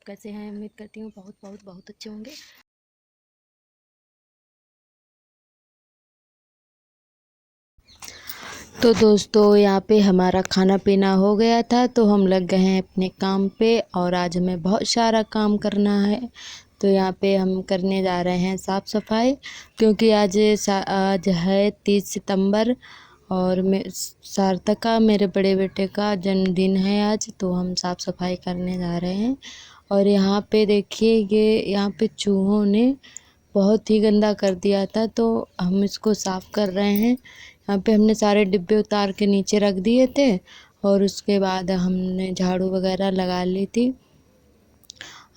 सब कैसे हैं? उम्मीद करती हूँ बहुत बहुत बहुत अच्छे होंगे। तो दोस्तों, यहाँ पे हमारा खाना पीना हो गया था तो हम लग गए हैं अपने काम पे। और आज हमें बहुत सारा काम करना है। तो यहाँ पे हम करने जा रहे हैं साफ़ सफाई, क्योंकि आज है 30 सितंबर और सार्थक का, मेरे बड़े बेटे का जन्मदिन है आज। तो हम साफ़ सफाई करने जा रहे हैं। और यहाँ पे देखिए, ये यहाँ पे चूहों ने बहुत ही गंदा कर दिया था, तो हम इसको साफ़ कर रहे हैं। यहाँ पे हमने सारे डिब्बे उतार के नीचे रख दिए थे और उसके बाद हमने झाड़ू वगैरह लगा ली थी।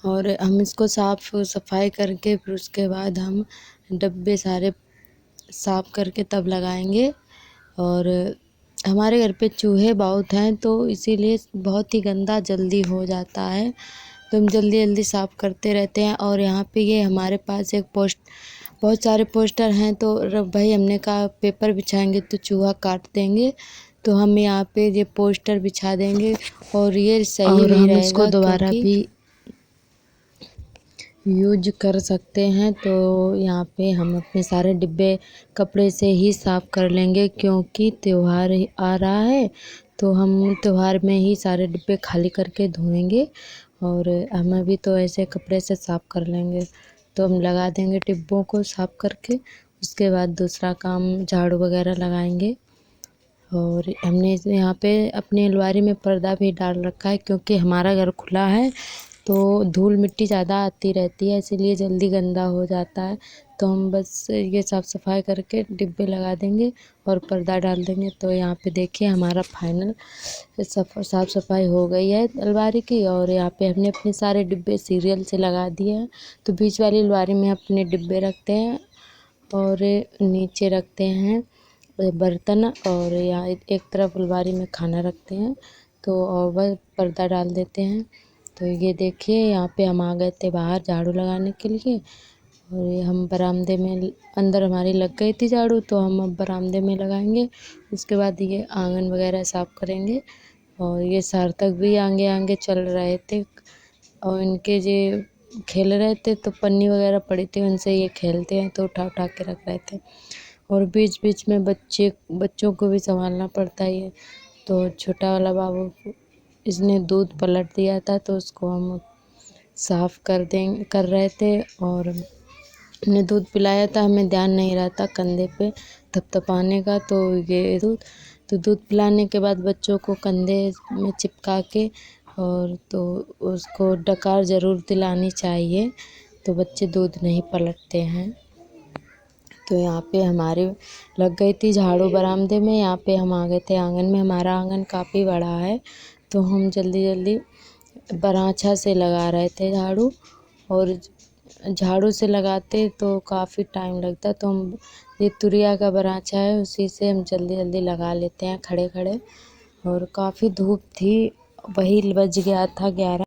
और हम इसको साफ़ सफाई करके फिर उसके बाद हम डब्बे सारे साफ़ करके तब लगाएंगे। और हमारे घर पे चूहे बहुत हैं, तो इसीलिए बहुत ही गंदा जल्दी हो जाता है, तो हम जल्दी जल्दी साफ़ करते रहते हैं। और यहाँ पे ये हमारे पास बहुत सारे पोस्टर हैं, तो भाई हमने कहा पेपर बिछाएंगे तो चूहा काट देंगे, तो हम यहाँ पे ये पोस्टर बिछा देंगे और ये सही और भी हम इसको रहेगा, दोबारा क्योंकि भी यूज कर सकते हैं। तो यहाँ पे हम अपने सारे डिब्बे कपड़े से ही साफ़ कर लेंगे, क्योंकि त्यौहार आ रहा है, तो हम त्यौहार में ही सारे डिब्बे खाली करके धोएंगे। और हम अभी तो ऐसे कपड़े से साफ़ कर लेंगे, तो हम लगा देंगे डिब्बों को साफ़ करके। उसके बाद दूसरा काम झाड़ू वगैरह लगाएंगे। और हमने यहाँ पे अपनी अलमारी में पर्दा भी डाल रखा है, क्योंकि हमारा घर खुला है तो धूल मिट्टी ज़्यादा आती रहती है, इसीलिए जल्दी गंदा हो जाता है। तो हम बस ये साफ़ सफाई करके डिब्बे लगा देंगे और पर्दा डाल देंगे। तो यहाँ पे देखिए हमारा फाइनल साफ़ सफाई हो गई है अलमारी की। और यहाँ पे हमने अपने सारे डिब्बे सीरियल से लगा दिए हैं। तो बीच वाली अलमारी में अपने डिब्बे रखते हैं और नीचे रखते हैं बर्तन, और यहाँ एक तरफ अलमारी में खाना रखते हैं। तो और वह पर्दा डाल देते हैं। तो ये देखिए, यहाँ पे हम आ गए थे बाहर झाड़ू लगाने के लिए। और ये हम बरामदे में, अंदर हमारी लग गई थी झाड़ू, तो हम अब बरामदे में लगाएंगे। उसके बाद ये आंगन वगैरह साफ़ करेंगे। और ये सार्थक भी आगे आगे चल रहे थे और इनके ये खेल रहे थे, तो पन्नी वगैरह पड़ी थी, उनसे ये खेलते हैं, तो उठा उठा के रख रहे थे। और बीच बीच में बच्चों को भी संभालना पड़ता है। तो छोटा वाला बाबू, इसने दूध पलट दिया था, तो उसको हम साफ़ कर रहे थे। और हमने दूध पिलाया था, हमें ध्यान नहीं रहा था कंधे पे थपथपाने का। तो ये दूध पिलाने के बाद बच्चों को कंधे में चिपका के, और तो उसको डकार ज़रूर दिलानी चाहिए, तो बच्चे दूध नहीं पलटते हैं। तो यहाँ पे हमारे लग गई थी झाड़ू बरामदे में। यहाँ पे हम आ गए थे आंगन में। हमारा आंगन काफ़ी बड़ा है, तो हम जल्दी जल्दी बराछा से लगा रहे थे झाड़ू। और झाड़ू से लगाते तो काफ़ी टाइम लगता, तो हम ये तुरिया का बराछा है, उसी से हम जल्दी जल्दी लगा लेते हैं खड़े खड़े। और काफ़ी धूप थी, वही बज गया था 11।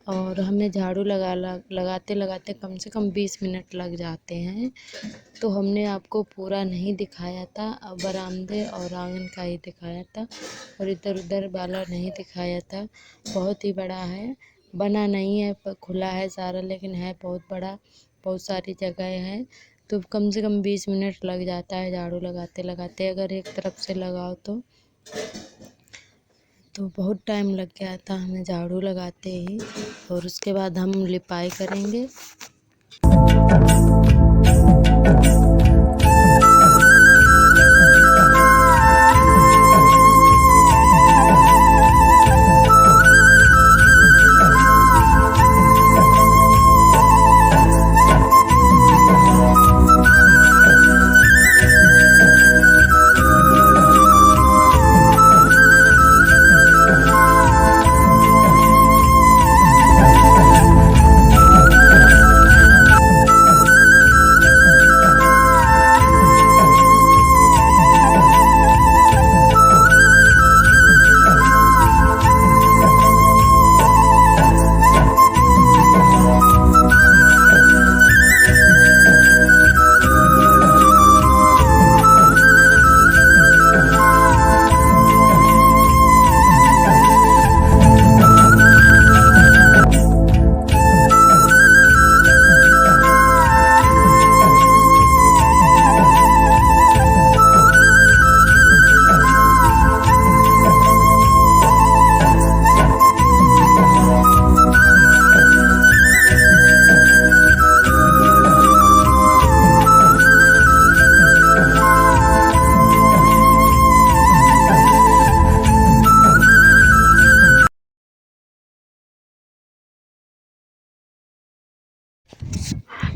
और हमें झाड़ू लगाते लगाते कम से कम 20 मिनट लग जाते हैं। तो हमने आपको पूरा नहीं दिखाया था, बरामदे और आंगन का ही दिखाया था, और इधर उधर वाला नहीं दिखाया था। बहुत ही बड़ा है, बना नहीं है पर खुला है सारा, लेकिन है बहुत बड़ा, बहुत सारी जगह है। तो कम से कम 20 मिनट लग जाता है झाड़ू लगाते लगाते, अगर एक तरफ से लगाओ तो। तो बहुत टाइम लग गया था हमें झाड़ू लगाते ही, और उसके बाद हम लिपाई करेंगे।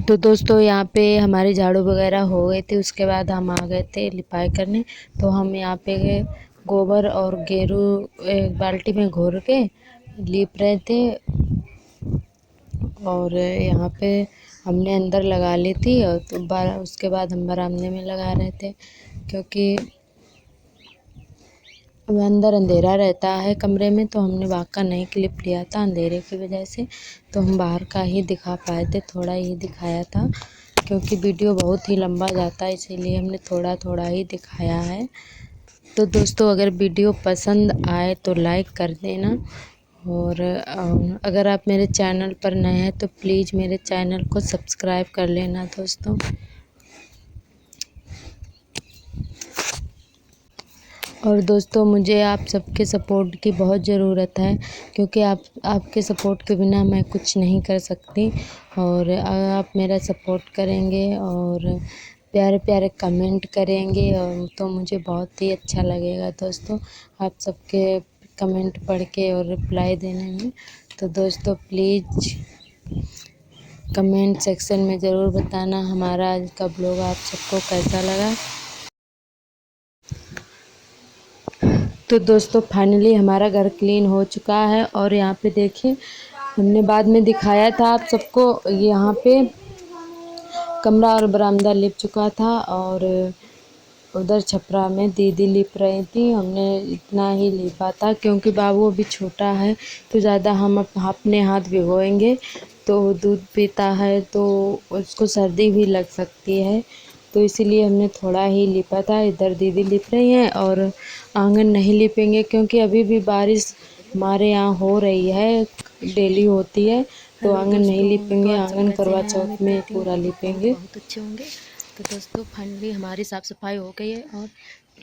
तो दोस्तों यहाँ पे हमारी झाड़ू वगैरह हो गई थी, उसके बाद हम आ गए थे लिपाई करने। तो हम यहाँ पे गोबर और गेरू एक बाल्टी में घोर के लीप रहे थे, और यहाँ पे हमने अंदर लगा ली थी, और तो उसके बाद हम बरामदे में लगा रहे थे, क्योंकि अंदर अंधेरा रहता है कमरे में, तो हमने बाहर का नहीं क्लिप लिया था अंधेरे की वजह से। तो हम बाहर का ही दिखा पाए थे, थोड़ा ही दिखाया था, क्योंकि वीडियो बहुत ही लंबा जाता है, इसीलिए हमने थोड़ा थोड़ा ही दिखाया है। तो दोस्तों अगर वीडियो पसंद आए तो लाइक कर देना, और अगर आप मेरे चैनल पर नए हैं तो प्लीज़ मेरे चैनल को सब्सक्राइब कर लेना दोस्तों। और दोस्तों मुझे आप सबके सपोर्ट की बहुत ज़रूरत है, क्योंकि आपके सपोर्ट के बिना मैं कुछ नहीं कर सकती। और आप मेरा सपोर्ट करेंगे और प्यारे प्यारे कमेंट करेंगे, और तो मुझे बहुत ही अच्छा लगेगा दोस्तों, आप सबके कमेंट पढ़ के और रिप्लाई देने में। तो दोस्तों प्लीज़ कमेंट सेक्शन में ज़रूर बताना हमारा आज का ब्लॉग आप सबको कैसा लगा। तो दोस्तों फाइनली हमारा घर क्लीन हो चुका है, और यहाँ पे देखिए हमने बाद में दिखाया था आप सबको, यहाँ पे कमरा और बरामदा लिप चुका था, और उधर छपरा में दीदी लिप रही थी। हमने इतना ही लिपा था, क्योंकि बाबू अभी छोटा है, तो ज़्यादा हम अपने हाथ भिगोएंगे तो दूध पीता है तो उसको सर्दी भी लग सकती है, तो इसीलिए हमने थोड़ा ही लिपा था। इधर दीदी लिप रही हैं, और आंगन नहीं लिपेंगे क्योंकि अभी भी बारिश हमारे यहाँ हो रही है, डेली होती है, तो आंगन नहीं लिपेंगे, आंगन करवा चौथ में पूरा लिपेंगे। बहुत अच्छे होंगे। तो दोस्तों फाइनली हमारी साफ़ सफाई हो गई है, और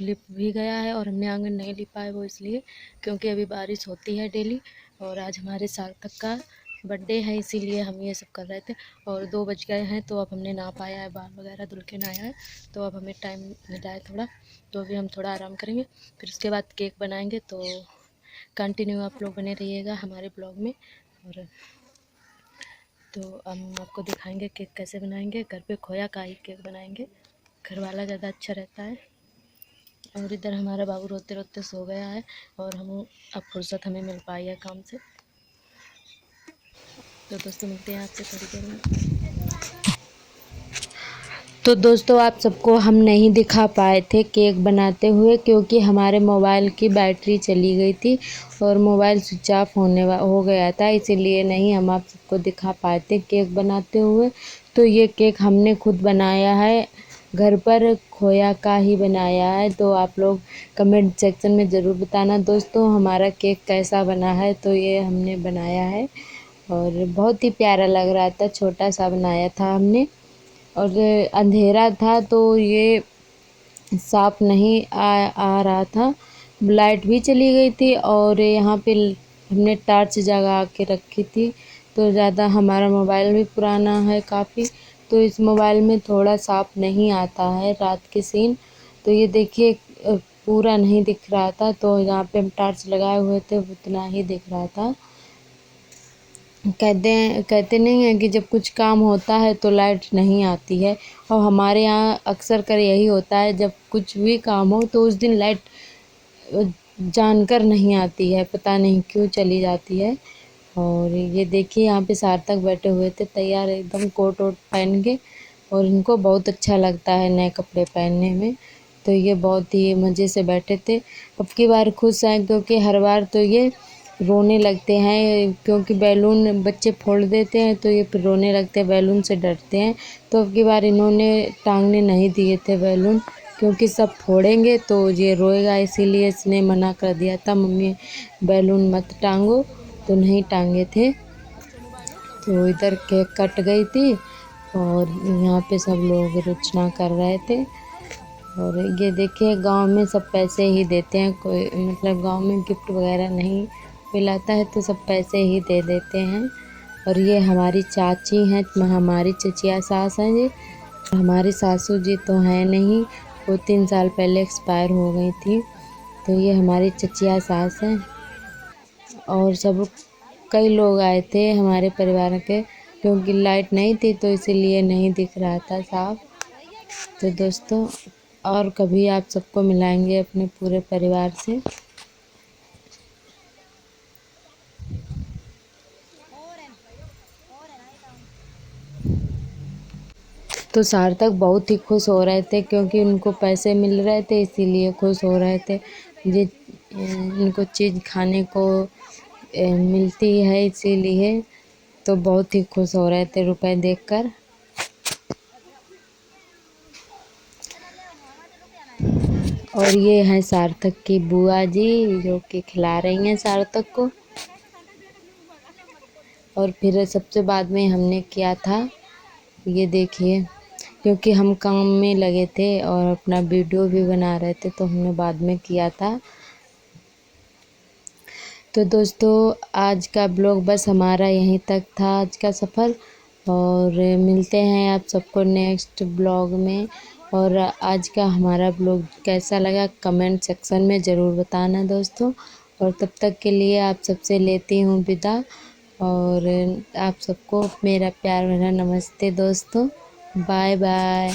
लिप भी गया है, और हमने आंगन नहीं लिपा है, वो इसलिए क्योंकि अभी बारिश होती है डेली, और आज हमारे सार्थक का बर्थडे है, इसीलिए हम ये सब कर रहे थे। और 2 बज गए हैं, तो अब हमने नहा पाया है, बाल वगैरह धुल के नहाया है, तो अब हमें टाइम मिला है थोड़ा, तो अभी हम थोड़ा आराम करेंगे, फिर उसके बाद केक बनाएंगे। तो कंटिन्यू आप लोग बने रहिएगा हमारे ब्लॉग में। और तो हम आपको दिखाएंगे केक कैसे बनाएंगे। घर पे खोया का ही केक बनाएंगे, घर वाला ज़्यादा अच्छा रहता है। और इधर हमारा बाबू रोते रोते सो गया है, और हम अब फुर्सत हमें मिल पाई है काम से। तो दोस्तों मिलते हैं आपसे थोड़ी देर में। तो दोस्तों आप सबको हम नहीं दिखा पाए थे केक बनाते हुए, क्योंकि हमारे मोबाइल की बैटरी चली गई थी, और मोबाइल स्विच ऑफ हो गया था, इसीलिए नहीं हम आप सबको दिखा पाए थे केक बनाते हुए। तो ये केक हमने खुद बनाया है, घर पर खोया का ही बनाया है। तो आप लोग कमेंट सेक्शन में ज़रूर बताना दोस्तों हमारा केक कैसा बना है। तो ये हमने बनाया है, और बहुत ही प्यारा लग रहा था, छोटा सा बनाया था हमने, और अंधेरा था तो ये साफ नहीं आ रहा था, लाइट भी चली गई थी और यहाँ पे हमने टॉर्च जगा के रखी थी। तो ज़्यादा हमारा मोबाइल भी पुराना है काफ़ी, तो इस मोबाइल में थोड़ा साफ नहीं आता है रात के सीन। तो ये देखिए पूरा नहीं दिख रहा था, तो यहाँ पे हम टॉर्च लगाए हुए थे उतना ही दिख रहा था। कहते नहीं हैं कि जब कुछ काम होता है तो लाइट नहीं आती है, और हमारे यहाँ अक्सर कर यही होता है, जब कुछ भी काम हो तो उस दिन लाइट जानकर नहीं आती है, पता नहीं क्यों चली जाती है। और ये देखिए यहाँ पे सार्थक बैठे हुए थे तैयार एकदम कोट वोट पहन के, और इनको बहुत अच्छा लगता है नए कपड़े पहनने में। तो ये बहुत ही मज़े से बैठे थे। अब की बार खुश हैं क्योंकि हर बार तो ये रोने लगते हैं, क्योंकि बैलून बच्चे फोड़ देते हैं तो ये फिर रोने लगते हैं, बैलून से डरते हैं। तो अब की बार इन्होंने टांगने नहीं दिए थे बैलून, क्योंकि सब फोड़ेंगे तो ये रोएगा, इसीलिए इसने मना कर दिया था, मम्मी बैलून मत टांगो, तो नहीं टांगे थे। तो इधर केक कट गई थी और यहाँ पे सब लोग रचना कर रहे थे। और ये देखिए गांव में सब पैसे ही देते हैं, कोई मतलब गांव में गिफ्ट वगैरह नहीं मिलाता है, तो सब पैसे ही दे देते हैं। और ये हमारी चाची हैं, हमारी चचिया सास हैं जी। हमारी सासू जी तो हैं नहीं, वो 3 साल पहले एक्सपायर हो गई थी। तो ये हमारी चचिया सास हैं। और सब कई लोग आए थे हमारे परिवार के, क्योंकि लाइट नहीं थी तो इसीलिए नहीं दिख रहा था साफ। तो दोस्तों और कभी आप सबको मिलाएंगे अपने पूरे परिवार से। तो सार्थक बहुत ही खुश हो रहे थे, क्योंकि उनको पैसे मिल रहे थे इसीलिए खुश हो रहे थे। ये इनको चीज़ खाने को मिलती है इसीलिए, तो बहुत ही खुश हो रहे थे रुपए देखकर। और ये है सार्थक की बुआ जी, जो कि खिला रही हैं सार्थक को। और फिर सबसे बाद में हमने किया था, ये देखिए, क्योंकि हम काम में लगे थे और अपना वीडियो भी बना रहे थे, तो हमने बाद में किया था। तो दोस्तों आज का ब्लॉग बस हमारा यहीं तक था, आज का सफ़र। और मिलते हैं आप सबको नेक्स्ट ब्लॉग में। और आज का हमारा ब्लॉग कैसा लगा कमेंट सेक्शन में ज़रूर बताना दोस्तों। और तब तक के लिए आप सबसे लेती हूँ विदा। और आप सबको मेरा प्यार भरा नमस्ते दोस्तों। Bye bye.